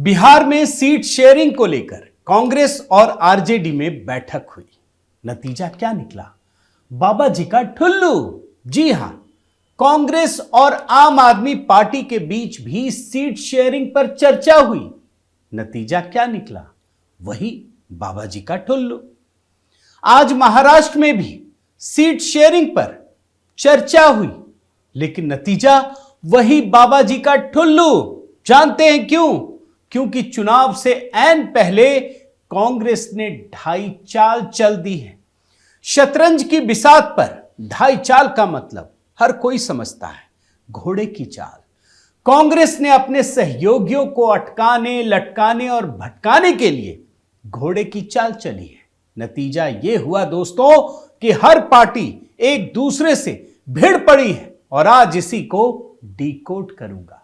बिहार में seat sharing को लेकर कांग्रेस और आरजेडी में बैठक हुई। नतीजा क्या निकला? बाबा जी का ठुल्लू। जी हां, कांग्रेस और आम आदमी पार्टी के बीच भी सीट शेयरिंग पर चर्चा हुई। नतीजा क्या निकला? वही बाबा जी का ठुल्लू। आज महाराष्ट्र में भी सीट शेयरिंग पर चर्चा हुई, लेकिन नतीजा वही बाबा जी का ठुल्लू। जानते हैं क्यों? क्योंकि चुनाव से ऐन पहले कांग्रेस ने ढाई चाल चल दी है। शतरंज की बिसात पर ढाई चाल का मतलब हर कोई समझता है, घोड़े की चाल। कांग्रेस ने अपने सहयोगियों को अटकाने, लटकाने और भटकाने के लिए घोड़े की चाल चली है। नतीजा यह हुआ दोस्तों कि हर पार्टी एक दूसरे से भिड़ पड़ी है और आज इसी को डिकोड करूंगा।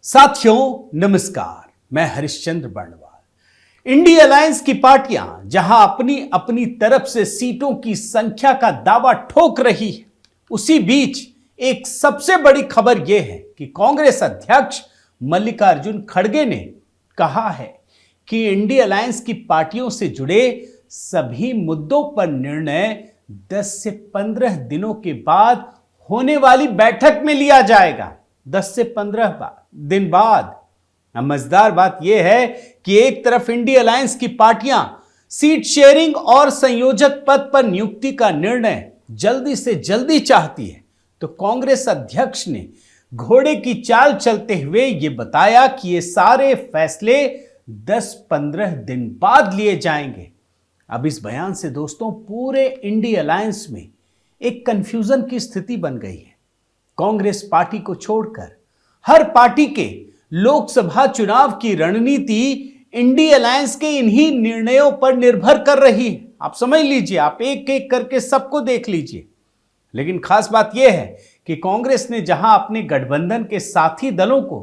साथियों नमस्कार, मैं हरिश्चंद्र बर्णवाल। इंडी अलायंस की पार्टियां जहां अपनी अपनी तरफ से सीटों की संख्या का दावा ठोक रही है, उसी बीच एक सबसे बड़ी खबर यह है कि कांग्रेस अध्यक्ष मल्लिकार्जुन खड़गे ने कहा है कि इंडी अलायंस की पार्टियों से जुड़े सभी मुद्दों पर निर्णय 10 से 15 दिनों के बाद होने वाली बैठक में लिया जाएगा। 10 से 15 दिन बाद। मजेदार बात यह है कि एक तरफ इंडी अलायंस की पार्टियां सीट शेयरिंग और संयोजक पद पर नियुक्ति का निर्णय जल्दी से जल्दी चाहती है, तो कांग्रेस अध्यक्ष ने घोड़े की चाल चलते हुए यह बताया कि ये सारे फैसले 10-15 दिन बाद लिए जाएंगे। अब इस बयान से दोस्तों पूरे इंडी अलायंस में एक कंफ्यूजन की स्थिति बन गई है। कांग्रेस पार्टी को छोड़कर हर पार्टी के लोकसभा चुनाव की रणनीति इंडी अलायंस के इन्हीं निर्णयों पर निर्भर कर रही है। आप समझ लीजिए, आप एक एक करके सबको देख लीजिए। लेकिन खास बात यह है कि कांग्रेस ने जहां अपने गठबंधन के साथी दलों को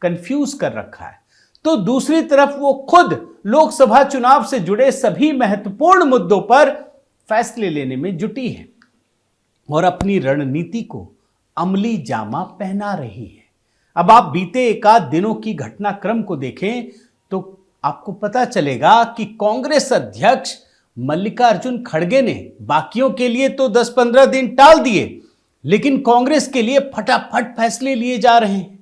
कंफ्यूज कर रखा है, तो दूसरी तरफ वो खुद लोकसभा चुनाव से जुड़े सभी महत्वपूर्ण मुद्दों पर फैसले लेने में जुटी है और अपनी रणनीति को अमली जामा पहना रही है। अब आप बीते एकाध दिनों की घटनाक्रम को देखें तो आपको पता चलेगा कि कांग्रेस अध्यक्ष मल्लिकार्जुन खड़गे ने बाकियों के लिए तो 10-15 दिन टाल दिए, लेकिन कांग्रेस के लिए फटाफट फैसले लिए जा रहे हैं।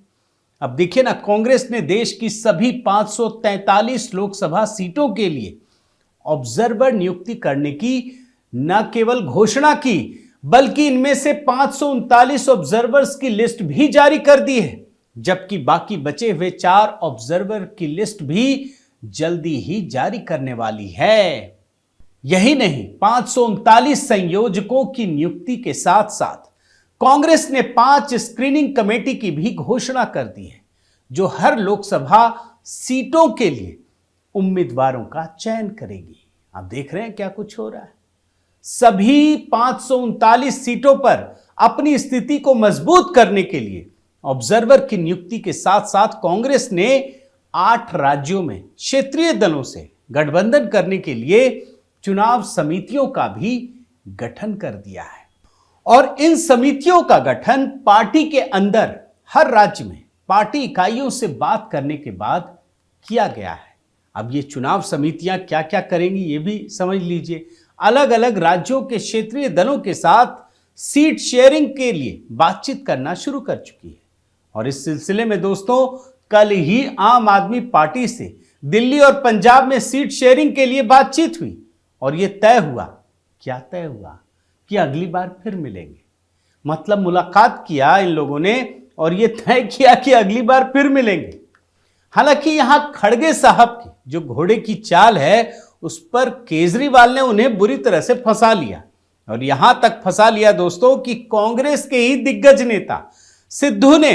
अब देखिए ना, कांग्रेस ने देश की सभी 543 लोकसभा सीटों के लिए ऑब्जर्वर नियुक्ति करने की न केवल घोषणा की, बल्कि इनमें से 539 ऑब्जर्वर्स की लिस्ट भी जारी कर दी है, जबकि बाकी बचे हुए 4 ऑब्जर्वर की लिस्ट भी जल्दी ही जारी करने वाली है। यही नहीं, 539 संयोजकों की नियुक्ति के साथ साथ कांग्रेस ने 5 स्क्रीनिंग कमेटी की भी घोषणा कर दी है, जो हर लोकसभा सीटों के लिए उम्मीदवारों का चयन करेगी। आप देख रहे हैं क्या कुछ हो रहा है। सभी 539 सीटों पर अपनी स्थिति को मजबूत करने के लिए ऑब्जर्वर की नियुक्ति के साथ साथ कांग्रेस ने 8 राज्यों में क्षेत्रीय दलों से गठबंधन करने के लिए चुनाव समितियों का भी गठन कर दिया है और इन समितियों का गठन पार्टी के अंदर हर राज्य में पार्टी इकाइयों से बात करने के बाद किया गया है। अब ये चुनाव समितियां क्या क्या करेंगी ये भी समझ लीजिए। अलग अलग राज्यों के क्षेत्रीय दलों के साथ सीट शेयरिंग के लिए बातचीत करना शुरू कर चुकी है और इस सिलसिले में दोस्तों कल ही आम आदमी पार्टी से दिल्ली और पंजाब में सीट शेयरिंग के लिए बातचीत हुई और यह तय हुआ, क्या तय हुआ, कि अगली बार फिर मिलेंगे। मतलब मुलाकात किया इन लोगों ने और यह तय किया कि अगली बार फिर मिलेंगे। हालांकि यहां खड़गे साहब की जो घोड़े की चाल है, उस पर केजरीवाल ने उन्हें बुरी तरह से फंसा लिया और यहां तक फंसा लिया दोस्तों कि कांग्रेस के ही दिग्गज नेता सिद्धू ने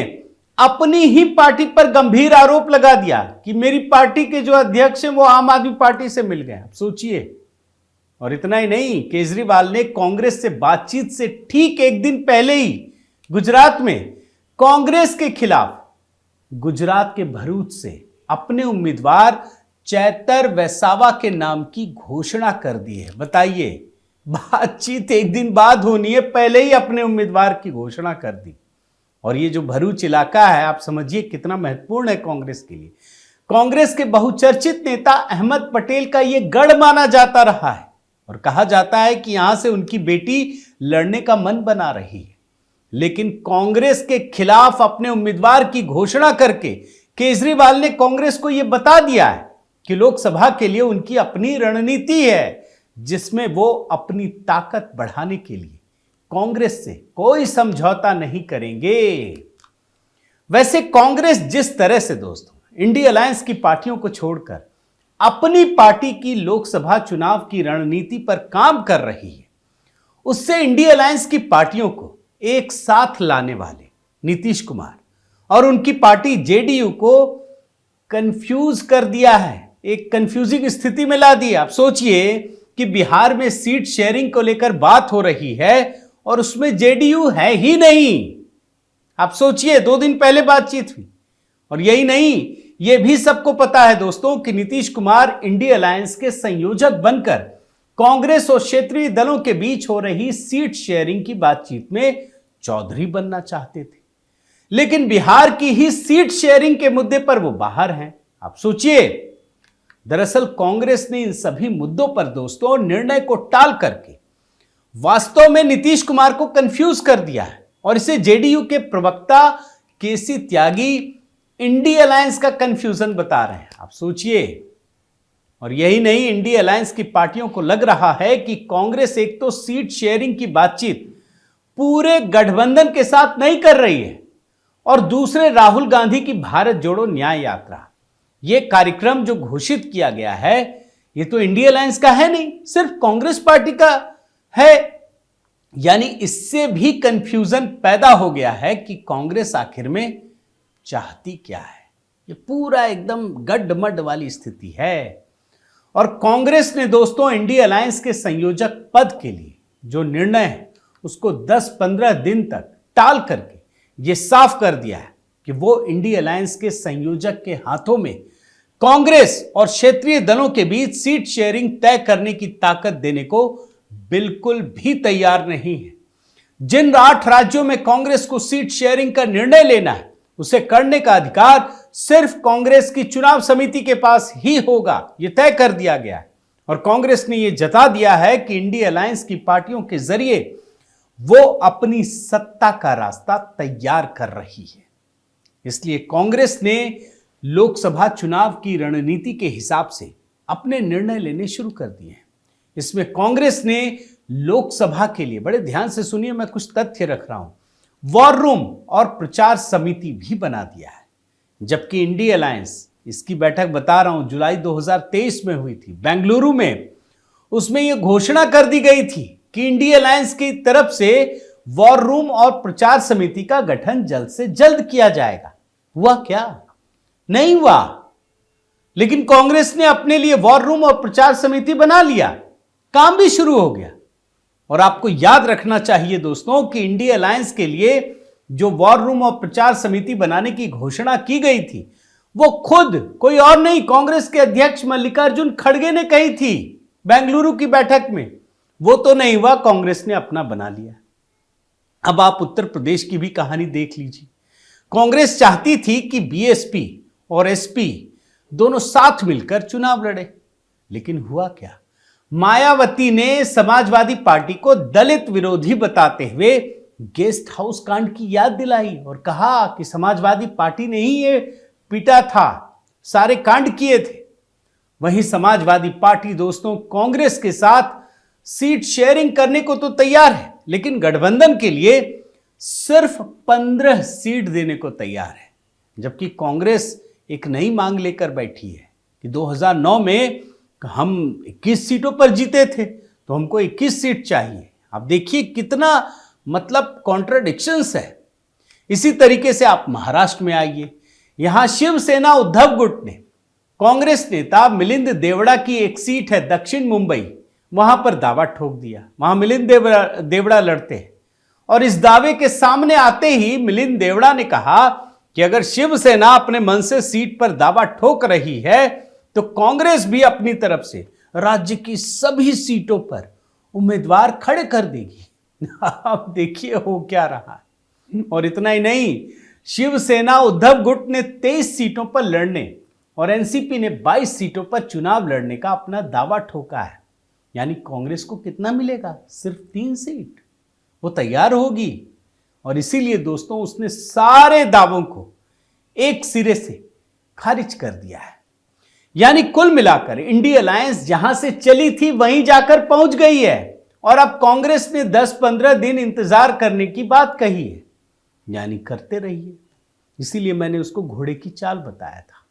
अपनी ही पार्टी पर गंभीर आरोप लगा दिया कि मेरी पार्टी के जो अध्यक्ष हैं वो आम आदमी पार्टी से मिल गए। आप सोचिए। और इतना ही नहीं, केजरीवाल ने कांग्रेस से बातचीत से ठीक एक दिन पहले ही गुजरात में कांग्रेस के खिलाफ गुजरात के भरूच से अपने उम्मीदवार चैतर वैसावा के नाम की घोषणा कर दी है। बताइए, बातचीत एक दिन बाद होनी है, पहले ही अपने उम्मीदवार की घोषणा कर दी। और ये जो भरूच इलाका है, आप समझिए कितना महत्वपूर्ण है कांग्रेस के लिए। कांग्रेस के बहुचर्चित नेता अहमद पटेल का ये गढ़ माना जाता रहा है और कहा जाता है कि यहां से उनकी बेटी लड़ने का मन बना रही है। लेकिन कांग्रेस के खिलाफ अपने उम्मीदवार की घोषणा करके केजरीवाल ने कांग्रेस को यह बता दिया है कि लोकसभा के लिए उनकी अपनी रणनीति है, जिसमें वो अपनी ताकत बढ़ाने के लिए कांग्रेस से कोई समझौता नहीं करेंगे। वैसे कांग्रेस जिस तरह से दोस्तों इंडिया अलायंस की पार्टियों को छोड़कर अपनी पार्टी की लोकसभा चुनाव की रणनीति पर काम कर रही है, उससे इंडिया अलायंस की पार्टियों को एक साथ लाने वाले नीतीश कुमार और उनकी पार्टी जेडीयू को कंफ्यूज कर दिया है, एक कंफ्यूजिंग स्थिति में ला दी। आप सोचिए कि बिहार में सीट शेयरिंग को लेकर बात हो रही है और उसमें जेडीयू है ही नहीं। आप सोचिए, 2 दिन पहले बातचीत हुई। और यही नहीं, यह भी सबको पता है दोस्तों कि नीतीश कुमार इंडिया अलायंस के संयोजक बनकर कांग्रेस और क्षेत्रीय दलों के बीच हो रही सीट शेयरिंग की बातचीत में चौधरी बनना चाहते थे, लेकिन बिहार की ही सीट शेयरिंग के मुद्दे पर वो बाहर हैं। आप सोचिए, दरअसल कांग्रेस ने इन सभी मुद्दों पर दोस्तों निर्णय को टाल करके वास्तव में नीतीश कुमार को कंफ्यूज कर दिया है और इसे जेडीयू के प्रवक्ता केसी त्यागी इंडिया अलायंस का कंफ्यूजन बता रहे हैं। आप सोचिए, और यही नहीं, इंडिया अलायंस की पार्टियों को लग रहा है कि कांग्रेस एक तो सीट शेयरिंग की बातचीत पूरे गठबंधन के साथ नहीं कर रही है और दूसरे राहुल गांधी की भारत जोड़ो न्याय यात्रा, यह कार्यक्रम जो घोषित किया गया है, यह तो इंडिया अलायंस का है नहीं, सिर्फ कांग्रेस पार्टी का है। यानी इससे भी कंफ्यूजन पैदा हो गया है कि कांग्रेस आखिर में चाहती क्या है। ये पूरा एकदम गड्ढमड वाली स्थिति है। और कांग्रेस ने दोस्तों इंडिया अलायंस के संयोजक पद के लिए जो निर्णय है उसको 10-15 दिन तक टाल करके ये साफ कर दिया है कि वो इंडिया अलायंस के संयोजक के हाथों में कांग्रेस और क्षेत्रीय दलों के बीच सीट शेयरिंग तय करने की ताकत देने को बिल्कुल भी तैयार नहीं है। जिन 8 राज्यों में कांग्रेस को सीट शेयरिंग का निर्णय लेना है, उसे करने का अधिकार सिर्फ कांग्रेस की चुनाव समिति के पास ही होगा, यह तय कर दिया गया है। और कांग्रेस ने यह जता दिया है कि इंडिया अलायंस की पार्टियों के जरिए वो अपनी सत्ता का रास्ता तैयार कर रही है। इसलिए कांग्रेस ने लोकसभा चुनाव की रणनीति के हिसाब से अपने निर्णय लेने शुरू कर दिए हैं। इसमें कांग्रेस ने लोकसभा के लिए, बड़े ध्यान से सुनिए, मैं कुछ तथ्य रख रहा हूं, वॉर रूम और प्रचार समिति भी बना दिया है। जबकि इंडिया अलायंस, इसकी बैठक बता रहा हूं जुलाई 2023 में हुई थी बेंगलुरु में, उसमें यह घोषणा कर दी गई थी कि इंडिया अलायंस की तरफ से वॉर रूम और प्रचार समिति का गठन जल्द से जल्द किया जाएगा। हुआ क्या? नहीं हुआ। लेकिन कांग्रेस ने अपने लिए वॉर रूम और प्रचार समिति बना लिया, काम भी शुरू हो गया। और आपको याद रखना चाहिए दोस्तों कि इंडिया अलायंस के लिए जो वॉर रूम और प्रचार समिति बनाने की घोषणा की गई थी, वो खुद कोई और नहीं, कांग्रेस के अध्यक्ष मल्लिकार्जुन खड़गे ने कही थी बेंगलुरु की बैठक में। वो तो नहीं हुआ, कांग्रेस ने अपना बना लिया। अब आप उत्तर प्रदेश की भी कहानी देख लीजिए। कांग्रेस चाहती थी कि बीएसपी और एसपी दोनों साथ मिलकर चुनाव लड़े, लेकिन हुआ क्या? मायावती ने समाजवादी पार्टी को दलित विरोधी बताते हुए गेस्ट हाउस कांड की याद दिलाई और कहा कि समाजवादी पार्टी ने ही ये पीटा था, सारे कांड किए थे। वहीं समाजवादी पार्टी दोस्तों कांग्रेस के साथ सीट शेयरिंग करने को तो तैयार है, लेकिन गठबंधन के लिए सिर्फ 15 सीट देने को तैयार है। जबकि कांग्रेस एक नई मांग लेकर बैठी है कि 2009 में हम 21 सीटों पर जीते थे, तो हमको 21 सीट चाहिए। अब देखिए कितना मतलब कॉन्ट्राडिक्शंस है। इसी तरीके से आप महाराष्ट्र में आइए। यहां शिवसेना उद्धव गुट ने कांग्रेस नेता मिलिंद देवड़ा की एक सीट है दक्षिण मुंबई, वहां पर दावा ठोक दिया। वहां मिलिंद देवड़ा लड़ते हैं और इस दावे के सामने आते ही मिलिंद देवड़ा ने कहा कि अगर शिवसेना अपने मन से सीट पर दावा ठोक रही है तो कांग्रेस भी अपनी तरफ से राज्य की सभी सीटों पर उम्मीदवार खड़े कर देगी। अब देखिए हो क्या रहा है। और इतना ही नहीं, शिवसेना उद्धव गुट ने 23 सीटों पर लड़ने और एनसीपी ने 22 सीटों पर चुनाव लड़ने का अपना दावा ठोका है। यानी कांग्रेस को कितना मिलेगा? सिर्फ 3 सीट। वो तैयार होगी और इसीलिए दोस्तों उसने सारे दावों को एक सिरे से खारिज कर दिया है। यानी कुल मिलाकर इंडी अलायंस जहां से चली थी वहीं जाकर पहुंच गई है और अब कांग्रेस ने 10-15 दिन इंतजार करने की बात कही है। यानी करते रहिए, इसीलिए मैंने उसको घोड़े की चाल बताया था।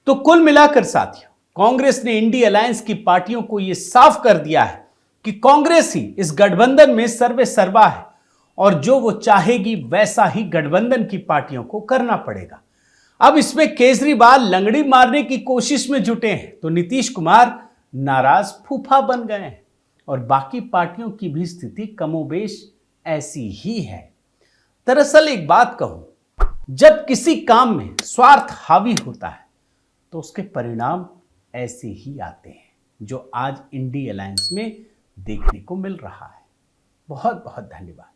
तो कुल मिलाकर साथियों, कांग्रेस ने इंडी अलायंस की पार्टियों को यह साफ कर दिया है कि कांग्रेस ही इस गठबंधन में सर्वे सर्वा है और जो वो चाहेगी वैसा ही गठबंधन की पार्टियों को करना पड़ेगा। अब इसमें केजरीवाल लंगड़ी मारने की कोशिश में जुटे हैं तो नीतीश कुमार नाराज फूफा बन गए हैं और बाकी पार्टियों की भी स्थिति कमोबेश ऐसी ही है। दरअसल एक बात कहूं, जब किसी काम में स्वार्थ हावी होता है तो उसके परिणाम ऐसे ही आते हैं जो आज इंडी अलायंस में देखने को मिल रहा है। बहुत बहुत धन्यवाद।